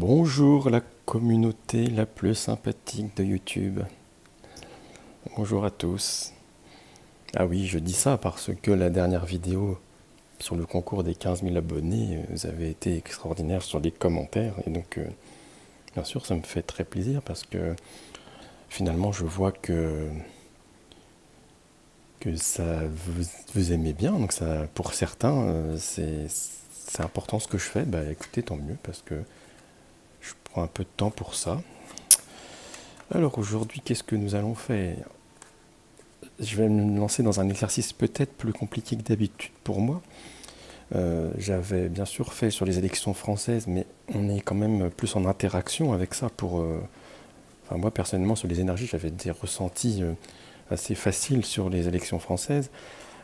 Bonjour la communauté la plus sympathique de YouTube. Bonjour à tous. Ah oui, je dis ça parce que la dernière vidéo sur le concours des 15 000 abonnés, vous avez été extraordinaire sur les commentaires. Et donc, bien sûr, ça me fait très plaisir parce que finalement, je vois que ça vous aimez bien. Donc, ça, pour certains, c'est important ce que je fais. Bah écoutez, tant mieux parce que je prends un peu de temps pour ça. Alors aujourd'hui, qu'est-ce que nous allons faire? Je vais me lancer dans un exercice peut-être plus compliqué que d'habitude pour moi. J'avais bien sûr fait sur les élections françaises, mais on est quand même plus en interaction avec ça enfin, moi personnellement sur les énergies, j'avais des ressentis assez faciles sur les élections françaises.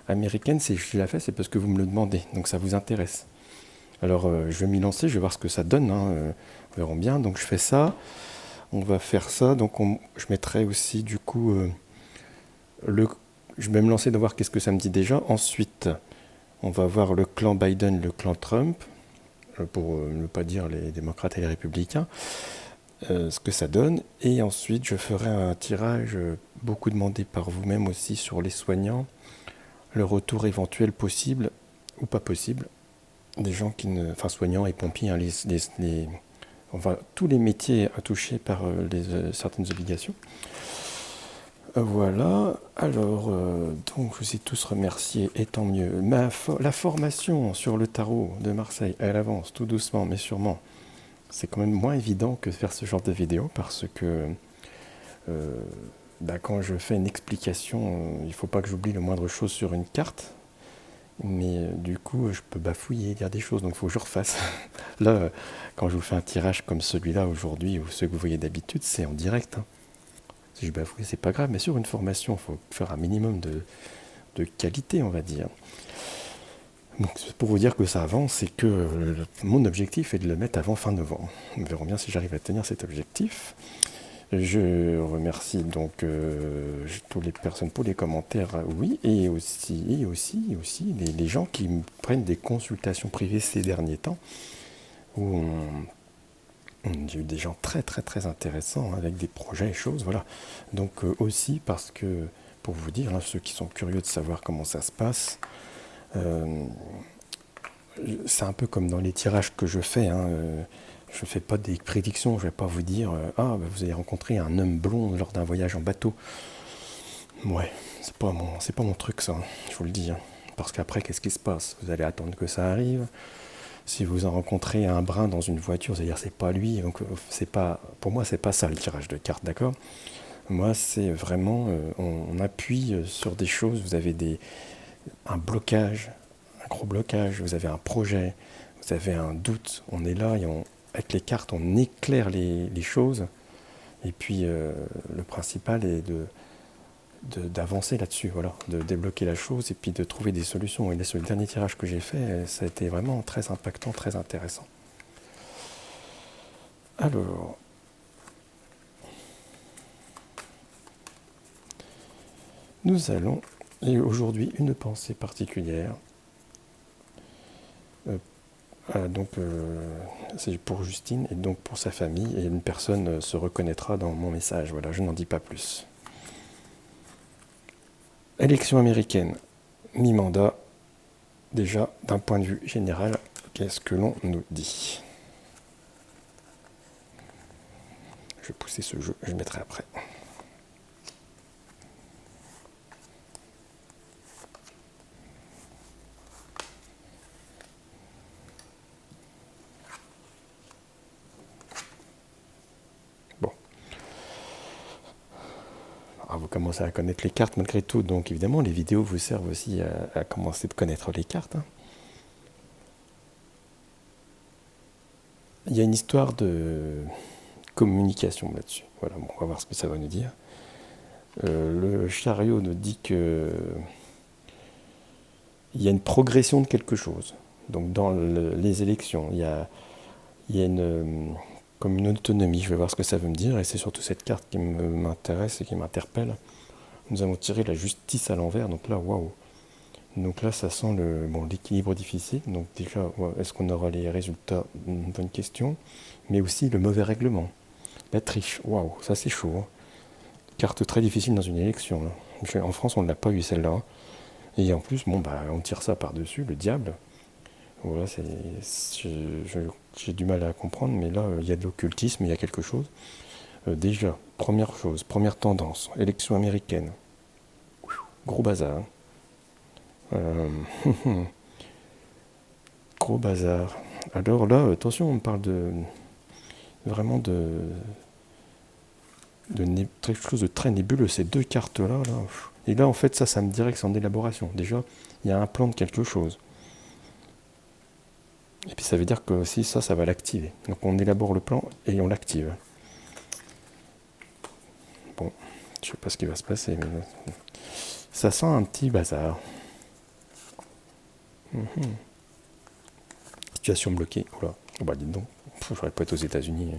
Américaines, si je l'ai fait, c'est parce que vous me le demandez, donc ça vous intéresse. Alors je vais m'y lancer, je vais voir ce que ça donne, hein, on verra bien. Donc je fais ça, on va faire ça, donc je mettrai aussi du coup le je vais me lancer de voir qu'est-ce que ça me dit déjà. Ensuite, on va voir le clan Biden, le clan Trump, pour ne pas dire les démocrates et les républicains, ce que ça donne. Et ensuite, je ferai un tirage beaucoup demandé par vous-même aussi sur les soignants, le retour éventuel possible ou pas possible des gens qui ne, enfin soignants et pompiers, hein, enfin tous les métiers touchés par certaines obligations. Voilà, alors, donc je vous ai tous remerciés, et tant mieux. La formation sur le tarot de Marseille, elle avance tout doucement, mais sûrement. C'est quand même moins évident que de faire ce genre de vidéo, parce que quand je fais une explication, il ne faut pas que j'oublie le moindre chose sur une carte. Mais du coup, je peux bafouiller, dire des choses, donc il faut que je refasse. Là, quand je vous fais un tirage comme celui-là aujourd'hui, ou ceux que vous voyez d'habitude, c'est en direct, hein. Si je bafouille, c'est pas grave, mais sur une formation, il faut faire un minimum de qualité, on va dire. Donc, pour vous dire que ça avance et que mon objectif est de le mettre avant fin novembre. Nous verrons bien si j'arrive à tenir cet objectif. Je remercie donc toutes les personnes pour les commentaires, oui, et aussi les gens qui me prennent des consultations privées ces derniers temps, où j'ai eu des gens très très très intéressants avec des projets et choses, voilà. Donc aussi parce que, pour vous dire, hein, ceux qui sont curieux de savoir comment ça se passe, c'est un peu comme dans les tirages que je fais, hein, je ne fais pas des prédictions, je ne vais pas vous dire vous allez rencontrer un homme blond lors d'un voyage en bateau. Ouais, c'est pas mon truc ça, je vous le dis, hein. Parce qu'après, qu'est-ce qui se passe? Vous allez attendre que ça arrive. Si vous en rencontrez un brun dans une voiture, vous allez dire c'est pas lui. Donc c'est pas, pour moi, c'est pas ça le tirage de cartes, d'accord? Moi, c'est vraiment, on appuie sur des choses. Vous avez un blocage, un gros blocage. Vous avez un projet, vous avez un doute. On est là et avec les cartes, on éclaire les choses. Et puis le principal est d'avancer là-dessus, voilà, de débloquer la chose et puis de trouver des solutions. Et là, sur le dernier tirage que j'ai fait, ça a été vraiment très impactant, très intéressant. Alors, nous allons, et aujourd'hui, une pensée particulière. C'est pour Justine et donc pour sa famille, et une personne se reconnaîtra dans mon message. Voilà, je n'en dis pas plus. Élection américaine, mi-mandat. Déjà, d'un point de vue général, qu'est-ce que l'on nous dit? Je vais pousser ce jeu, je le mettrai après. Bon. Alors, vous commencez à connaître les cartes malgré tout, donc évidemment, les vidéos vous servent aussi à commencer de connaître les cartes, hein. Il y a une histoire de communication là-dessus. Voilà, bon, on va voir ce que ça va nous dire. Le chariot nous dit que il y a une progression de quelque chose. Donc dans les élections, il y a comme une autonomie. Je vais voir ce que ça veut me dire. Et c'est surtout cette carte qui m'intéresse et qui m'interpelle. Nous avons tiré la justice à l'envers. Donc là, waouh. Donc là, ça sent l'équilibre difficile. Donc déjà, est-ce qu'on aura les résultats? Une bonne question. Mais aussi le mauvais règlement. La triche. Waouh, ça c'est chaud, hein. Carte très difficile dans une élection, là. En France, on ne l'a pas eu celle-là, hein. Et en plus, on tire ça par-dessus, le diable. Voilà, j'ai du mal à comprendre, mais là, il y a de l'occultisme, il y a quelque chose. Déjà, première chose, première tendance, élection américaine. Gros bazar, hein. Euh, Gros bazar. Alors là, attention, on parle vraiment quelque chose de très nébuleux. Ces deux cartes-là, là. Et là, en fait, ça me dirait que c'est en élaboration. Déjà, il y a un plan de quelque chose. Et puis ça veut dire que aussi ça va l'activer. Donc on élabore le plan et on l'active. Bon, je sais pas ce qui va se passer, mais ça sent un petit bazar. Situation bloquée. Oula. Oh bah dites donc, j'aurais pas été aux États-Unis.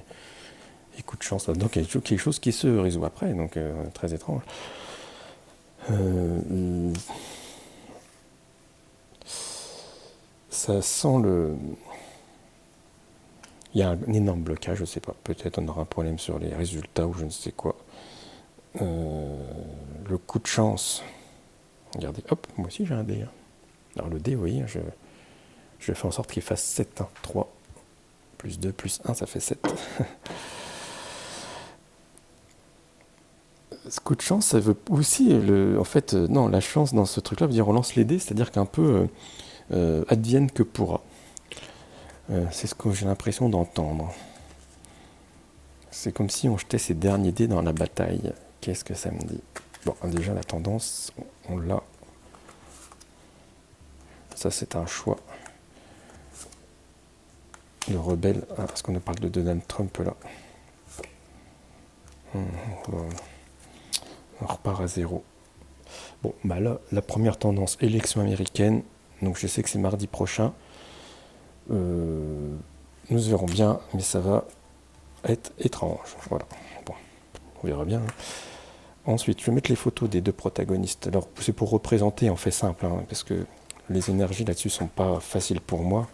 Et coup de chance là-dedans, quelque chose qui se résout après, donc très étrange. Ça sent le. Il y a un énorme blocage, je sais pas. Peut-être on aura un problème sur les résultats ou je ne sais quoi. Le coup de chance. Regardez, hop, moi aussi j'ai un dé. Alors le dé, vous voyez, je fais en sorte qu'il fasse 7. 3 plus 2 plus 1, ça fait 7. Ce coup de chance, ça veut aussi, en fait, non, la chance dans ce truc-là veut dire on lance les dés, c'est-à-dire qu'un peu advienne que pourra. C'est ce que j'ai l'impression d'entendre. C'est comme si on jetait ses derniers dés dans la bataille. Qu'est-ce que ça me dit? Bon, déjà la tendance, on l'a. Ça, c'est un choix. Le rebelle, parce qu'on nous parle de Donald Trump là. On repart à zéro. Bon, bah là, la première tendance, élection américaine. Donc je sais que c'est mardi prochain. Nous verrons bien, mais ça va être étrange. Voilà. Bon, on verra bien. Ensuite, je vais mettre les photos des deux protagonistes. Alors, c'est pour représenter, on fait simple, hein, parce que les énergies là-dessus sont pas faciles pour moi.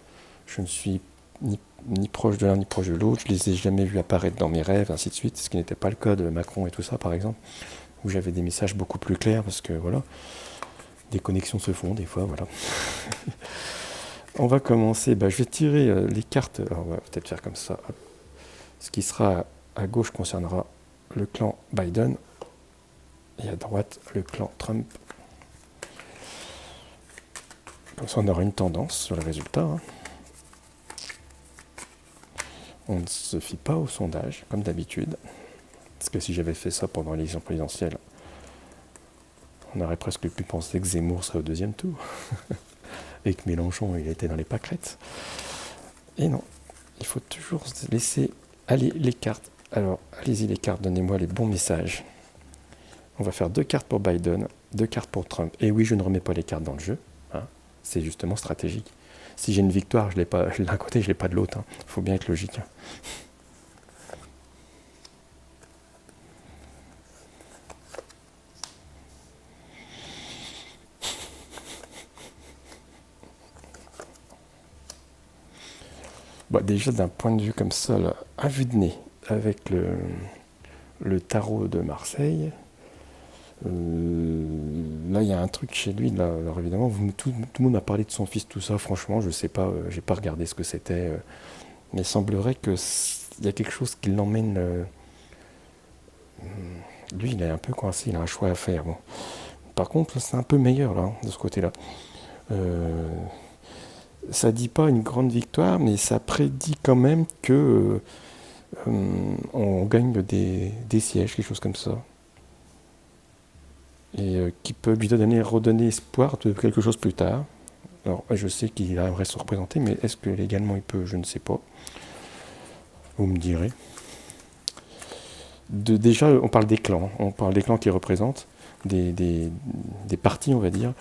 Je ne suis ni proche de l'un ni proche de l'autre. Je les ai jamais vus apparaître dans mes rêves, ainsi de suite. Ce qui n'était pas le cas de Macron et tout ça, par exemple, où j'avais des messages beaucoup plus clairs, parce que voilà, des connexions se font des fois, voilà. On va commencer. Je vais tirer les cartes. Alors, on va peut-être faire comme ça. Ce qui sera à gauche concernera le clan Biden et à droite le clan Trump. Comme ça, on aura une tendance sur le résultat, hein. On ne se fie pas au sondage, comme d'habitude. Parce que si j'avais fait ça pendant l'élection présidentielle, on aurait presque pu penser que Zemmour serait au deuxième tour. Et que Mélenchon, il était dans les pâquerettes. Et non, il faut toujours laisser aller les cartes. Alors, allez-y les cartes, donnez-moi les bons messages. On va faire 2 cartes pour Biden, 2 cartes pour Trump. Et oui, je ne remets pas les cartes dans le jeu, hein. C'est justement stratégique. Si j'ai une victoire, je l'ai pas d'un côté, je l'ai pas de l'autre, hein. Faut bien être logique, hein. Déjà d'un point de vue comme ça, là, à vue de nez, avec le tarot de Marseille, là il y a un truc chez lui. Là, alors évidemment, tout le monde a parlé de son fils, tout ça. Franchement, je sais pas, j'ai pas regardé ce que c'était, mais il semblerait que il y a quelque chose qui l'emmène. Lui, il est un peu coincé, il a un choix à faire. Bon. Par contre, c'est un peu meilleur là, de ce côté-là. Ça dit pas une grande victoire, mais ça prédit quand même que on gagne des sièges, quelque chose comme ça. Et qui peut lui redonner espoir de quelque chose plus tard. Alors, je sais qu'il aimerait se représenter, mais est-ce que légalement il peut? Je ne sais pas. Vous me direz. Déjà, on parle des clans. On parle des clans qui représentent des partis, on va dire.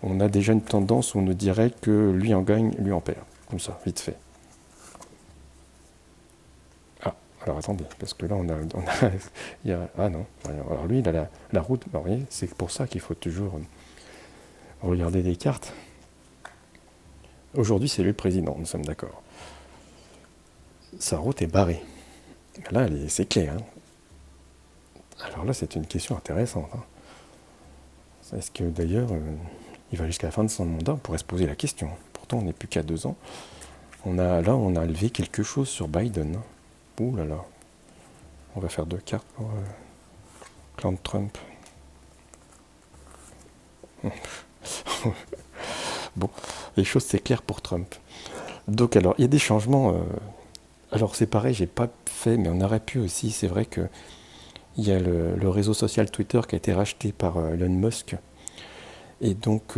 On a déjà une tendance où on nous dirait que lui en gagne, lui en perd. Comme ça, vite fait. Ah, alors attendez, parce que là, ah non. Alors lui, il a la route. Vous voyez, c'est pour ça qu'il faut toujours Regardez les cartes. Aujourd'hui, c'est lui le président, nous sommes d'accord. Sa route est barrée. Là, c'est clair. Hein. Alors là, c'est une question intéressante. Hein. Est-ce que d'ailleurs, il va jusqu'à la fin de son mandat? On pourrait se poser la question. Pourtant, on n'est plus qu'à 2 ans. On a levé quelque chose sur Biden. Ouh là là. On va faire 2 cartes pour clan de Trump. Bon, les choses c'est clair pour Trump. Donc alors, il y a des changements. Alors c'est pareil, j'ai pas fait, mais on aurait pu aussi. C'est vrai que il y a le réseau social Twitter qui a été racheté par Elon Musk. Et donc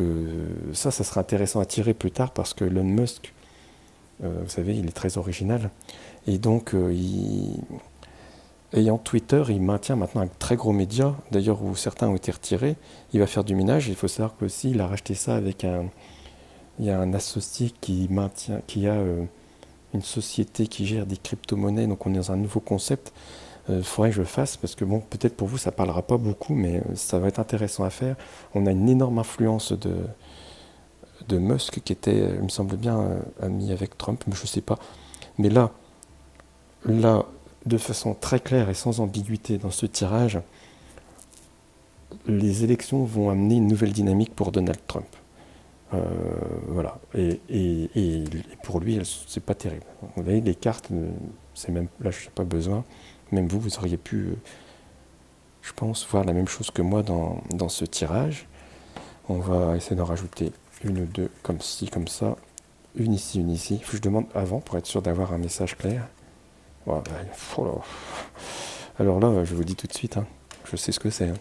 ça sera intéressant à tirer plus tard parce que Elon Musk, vous savez, il est très original. Et donc, ayant Twitter, il maintient maintenant un très gros média, d'ailleurs où certains ont été retirés. Il va faire du minage. Il faut savoir qu'aussi, il a racheté ça avec il y a un associé qui a une société qui gère des crypto-monnaies. Donc on est dans un nouveau concept. Il faudrait que je le fasse parce que bon, peut-être pour vous ça parlera pas beaucoup, mais ça va être intéressant à faire. On a une énorme influence de Musk qui était, il me semble bien, ami avec Trump, mais je sais pas. Mais là, de façon très claire et sans ambiguïté dans ce tirage, les élections vont amener une nouvelle dynamique pour Donald Trump. Voilà. Et pour lui, c'est pas terrible. Vous voyez, les cartes, c'est même là, je n'ai pas besoin. Même vous auriez pu, je pense, voir la même chose que moi dans ce tirage. On va essayer d'en rajouter une ou deux, comme ci, comme ça. Une ici, une ici. Je demande avant pour être sûr d'avoir un message clair. Voilà. Oh là. Alors là, je vous dis tout de suite, hein, je sais ce que c'est. Hein.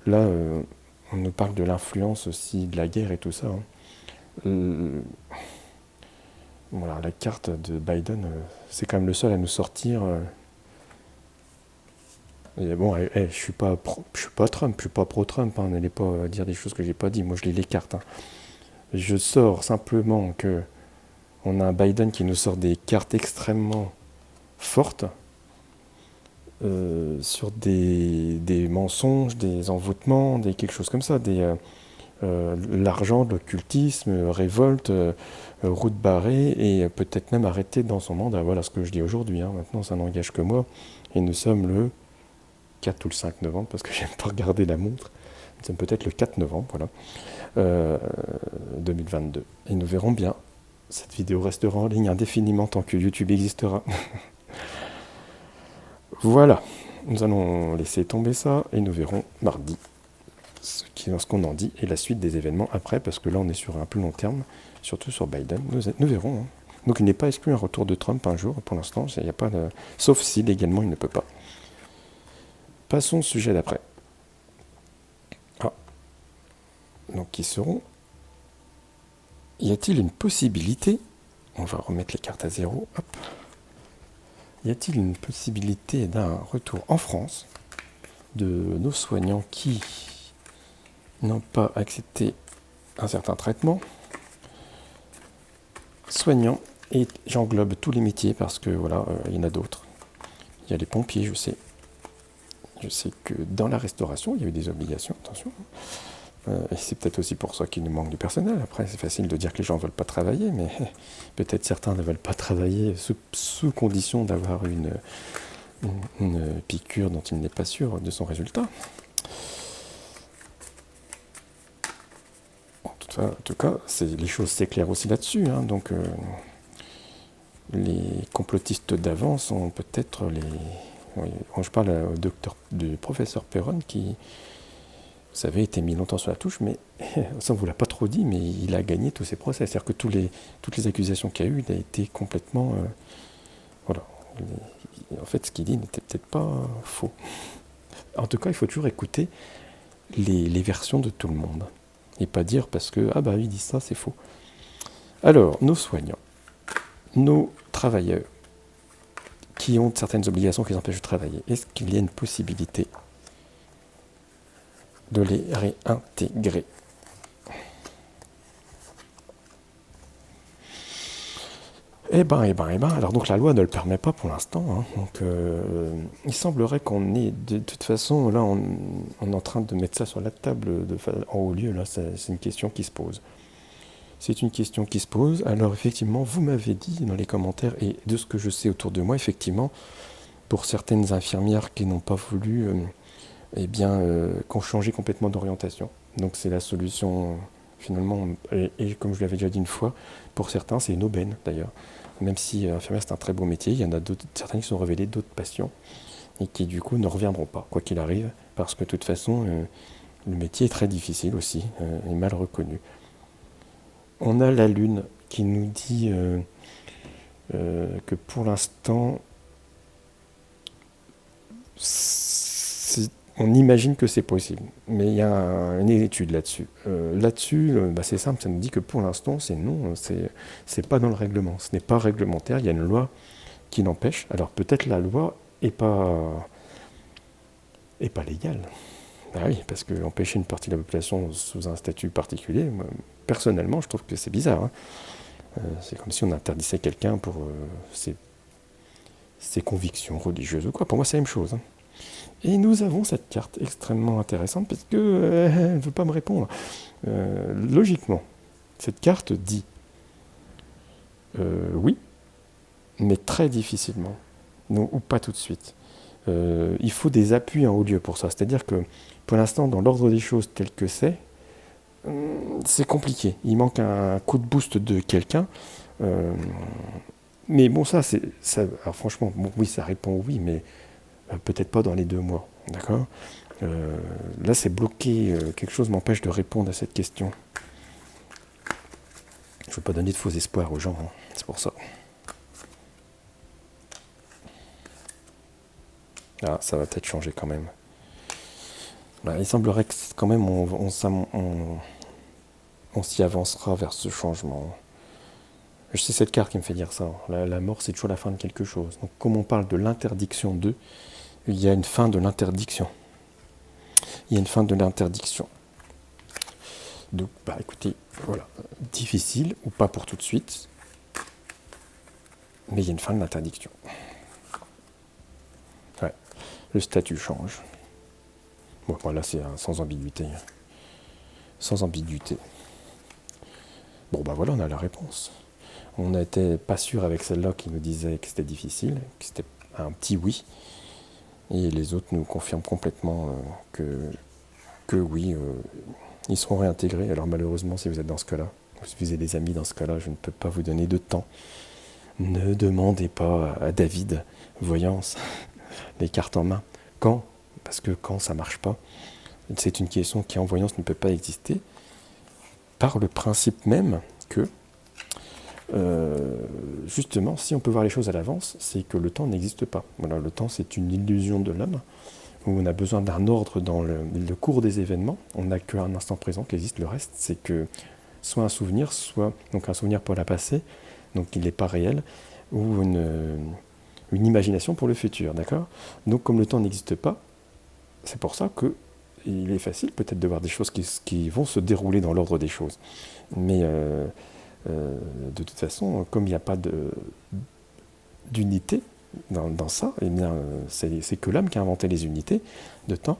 Là, on nous parle de l'influence aussi, de la guerre et tout ça. Hein. Voilà, la carte de Biden, c'est quand même le seul à nous sortir. Et bon, je suis pas Trump, je suis pas pro-Trump. Hein, n'allez pas dire des choses que j'ai pas dit. Moi, je lis les cartes. Hein. Je sors simplement que on a un Biden qui nous sort des cartes extrêmement fortes sur des mensonges, des envoûtements, quelque chose comme ça, l'argent, l'occultisme, révolte, route barrée et peut-être même arrêter dans son mandat. Voilà ce que je dis aujourd'hui. Hein. Maintenant, ça n'engage que moi. Et nous sommes le 4 ou le 5 novembre, parce que j'aime pas regarder la montre. Nous sommes peut-être le 4 novembre, voilà, 2022. Et nous verrons bien. Cette vidéo restera en ligne indéfiniment tant que YouTube existera. Voilà. Nous allons laisser tomber ça et nous verrons mardi ce qu'on en dit et la suite des événements après, parce que là on est sur un plus long terme, surtout sur Biden. Nous verrons. Hein. Donc il n'est pas exclu un retour de Trump un jour, pour l'instant, il n'y a pas de... sauf si légalement il ne peut pas. Passons au sujet d'après. Ah. Donc qui seront... Y a-t-il une possibilité... On va remettre les cartes à zéro. Hop. Y a-t-il une possibilité d'un retour en France de nos soignants qui n'ont pas accepté un certain traitement? Soignants, et j'englobe tous les métiers parce que voilà, il y en a d'autres. Il y a les pompiers, je sais. Je sais que dans la restauration, il y a eu des obligations, attention. Et c'est peut-être aussi pour ça qu'il nous manque du personnel. Après, c'est facile de dire que les gens ne veulent pas travailler, mais peut-être certains ne veulent pas travailler sous condition d'avoir une piqûre dont il n'est pas sûr de son résultat. En tout cas, les choses s'éclairent aussi là-dessus. Hein, donc, les complotistes d'avant sont peut-être les... Oui, quand je parle du professeur Perron qui... Vous savez, était mis longtemps sur la touche, mais ça on ne vous l'a pas trop dit, mais il a gagné tous ses procès. C'est-à-dire que toutes les accusations qu'il y a eu, il a été complètement... voilà. En fait, ce qu'il dit n'était peut-être pas faux. En tout cas, il faut toujours écouter les versions de tout le monde. Et pas dire parce que, ah bah il dit ça, c'est faux. Alors, nos soignants, nos travailleurs, qui ont certaines obligations qui les empêchent de travailler, est-ce qu'il y a une possibilité de les réintégrer? Alors donc la loi ne le permet pas pour l'instant, hein. Donc il semblerait qu'on ait, de toute façon, là on est en train de mettre ça sur la table en haut lieu, là c'est une question qui se pose. C'est une question qui se pose. Alors effectivement, vous m'avez dit dans les commentaires, et de ce que je sais autour de moi, effectivement, pour certaines infirmières qui n'ont pas voulu, qu'on changeait complètement d'orientation. Donc c'est la solution, finalement, et comme je l'avais déjà dit une fois, pour certains c'est une aubaine d'ailleurs. Même si infirmière c'est un très beau métier, il y en a d'autres, certains qui sont révélés d'autres passions, et qui du coup ne reviendront pas, quoi qu'il arrive, parce que de toute façon, le métier est très difficile aussi, et mal reconnu. On a la Lune qui nous dit que pour l'instant, on imagine que c'est possible. Mais il y a une étude là-dessus. C'est simple, ça nous dit que pour l'instant, c'est non, c'est pas dans le règlement. Ce n'est pas réglementaire, il y a une loi qui l'empêche. Alors peut-être la loi est pas légale. Ah oui, parce que empêcher une partie de la population sous un statut particulier, moi, personnellement, je trouve que c'est bizarre, hein. C'est comme si on interdisait quelqu'un pour ses convictions religieuses ou quoi. Pour moi, c'est la même chose, hein. Et nous avons cette carte extrêmement intéressante parce que elle ne veut pas me répondre. Logiquement, cette carte dit oui, mais très difficilement, non, ou pas tout de suite. Il faut des appuis en haut lieu pour ça. C'est-à-dire que pour l'instant, dans l'ordre des choses tel que c'est compliqué. Il manque un coup de boost de quelqu'un. Mais bon, alors franchement, bon, oui, ça répond oui, mais peut-être pas dans les 2 mois. D'accord. Là, c'est bloqué. Quelque chose m'empêche de répondre à cette question. Je ne veux pas donner de faux espoirs aux gens, hein. C'est pour ça. Ah, ça va peut-être changer quand même. Il semblerait que quand même on s'y avancera vers ce changement. C'est cette carte qui me fait dire ça. La mort, c'est toujours la fin de quelque chose. Donc, comme on parle de l'interdiction d'eux, il y a une fin de l'interdiction. Il y a une fin de l'interdiction. Donc, écoutez, voilà. Difficile, ou pas pour tout de suite, mais il y a une fin de l'interdiction. Ouais. Le statut change. Bon, voilà, c'est sans ambiguïté. Sans ambiguïté. Bon, voilà, on a la réponse. On n'était pas sûr avec celle-là qui nous disait que c'était difficile, que c'était un petit oui. Et les autres nous confirment complètement que oui, ils seront réintégrés. Alors malheureusement, si vous êtes dans ce cas-là, ou si vous avez des amis dans ce cas-là, je ne peux pas vous donner de temps. Ne demandez pas à David, voyance, les cartes en main. Quand ? Parce que quand ça ne marche pas, c'est une question qui en voyance ne peut pas exister, par le principe même que, justement, si on peut voir les choses à l'avance, c'est que le temps n'existe pas. Voilà, le temps, c'est une illusion de l'homme, où on a besoin d'un ordre dans le cours des événements. On n'a qu'un instant présent qui existe. Le reste, c'est que soit un souvenir, donc un souvenir pour la passée, donc il n'est pas réel, ou une imagination pour le futur, d'accord ? Donc comme le temps n'existe pas, c'est pour ça qu'il est facile peut-être de voir des choses qui vont se dérouler dans l'ordre des choses. Mais de toute façon, comme il n'y a pas d'unité dans ça, eh bien, c'est que l'homme qui a inventé les unités de temps.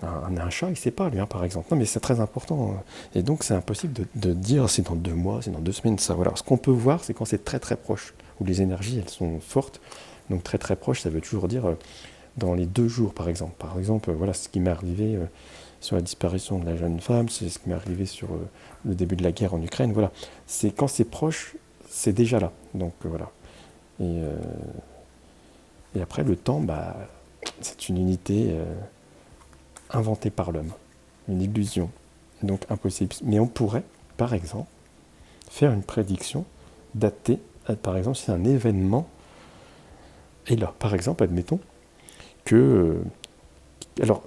Un chat, il ne sait pas, lui, hein, par exemple. Non, mais c'est très important. Et donc, c'est impossible de dire c'est dans 2 mois, c'est dans 2 semaines, ça. Voilà. Ce qu'on peut voir, c'est quand c'est très très proche, où les énergies, elles sont fortes. Donc, très très proche, ça veut toujours dire dans les 2 jours, par exemple. Par exemple, voilà ce qui m'est arrivé sur la disparition de la jeune femme, c'est ce qui m'est arrivé sur le début de la guerre en Ukraine. Voilà. C'est quand c'est proche, c'est déjà là. Donc, voilà. Et après, le temps, c'est une unité inventée par l'homme, une illusion, donc impossible. Mais on pourrait, par exemple, faire une prédiction datée, par exemple, si un événement est là. Par exemple, admettons que... alors,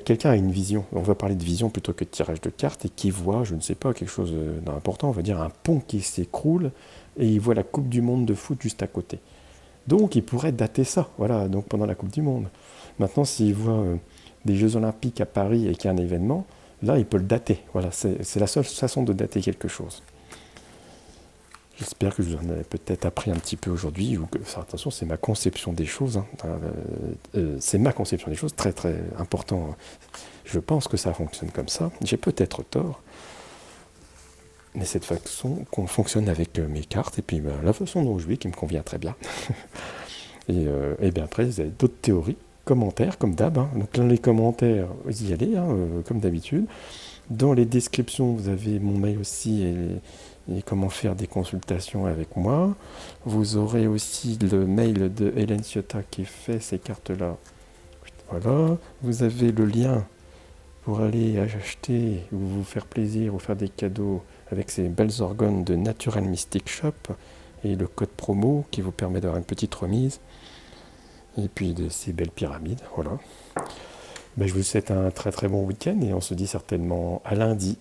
quelqu'un a une vision, on va parler de vision plutôt que de tirage de cartes, et qui voit, je ne sais pas, quelque chose d'important, on va dire un pont qui s'écroule, et il voit la Coupe du Monde de foot juste à côté. Donc, il pourrait dater ça, voilà, donc pendant la Coupe du Monde. Maintenant, s'il voit des Jeux Olympiques à Paris et qu'il y a un événement, là, il peut le dater. Voilà, c'est la seule façon de dater quelque chose. J'espère que je vous en ai peut-être appris un petit peu aujourd'hui, ou que, enfin, attention, c'est ma conception des choses, hein. C'est ma conception des choses, très très important. Je pense que ça fonctionne comme ça. J'ai peut-être tort, mais cette façon qu'on fonctionne avec mes cartes, et puis la façon dont je vis qui me convient très bien. Et bien après, vous avez d'autres théories, commentaires, comme d'hab, hein. Donc dans les commentaires, vous y allez, hein, comme d'habitude. Dans les descriptions, vous avez mon mail aussi et comment faire des consultations avec moi. Vous aurez aussi le mail de Hélène Ciotat qui fait ces cartes-là. Voilà. Vous avez le lien pour aller acheter ou vous faire plaisir ou faire des cadeaux avec ces belles organes de Natural Mystic Shop et le code promo qui vous permet d'avoir une petite remise. Et puis de ces belles pyramides. Voilà. Ben, je vous souhaite un très très bon week-end et on se dit certainement à lundi.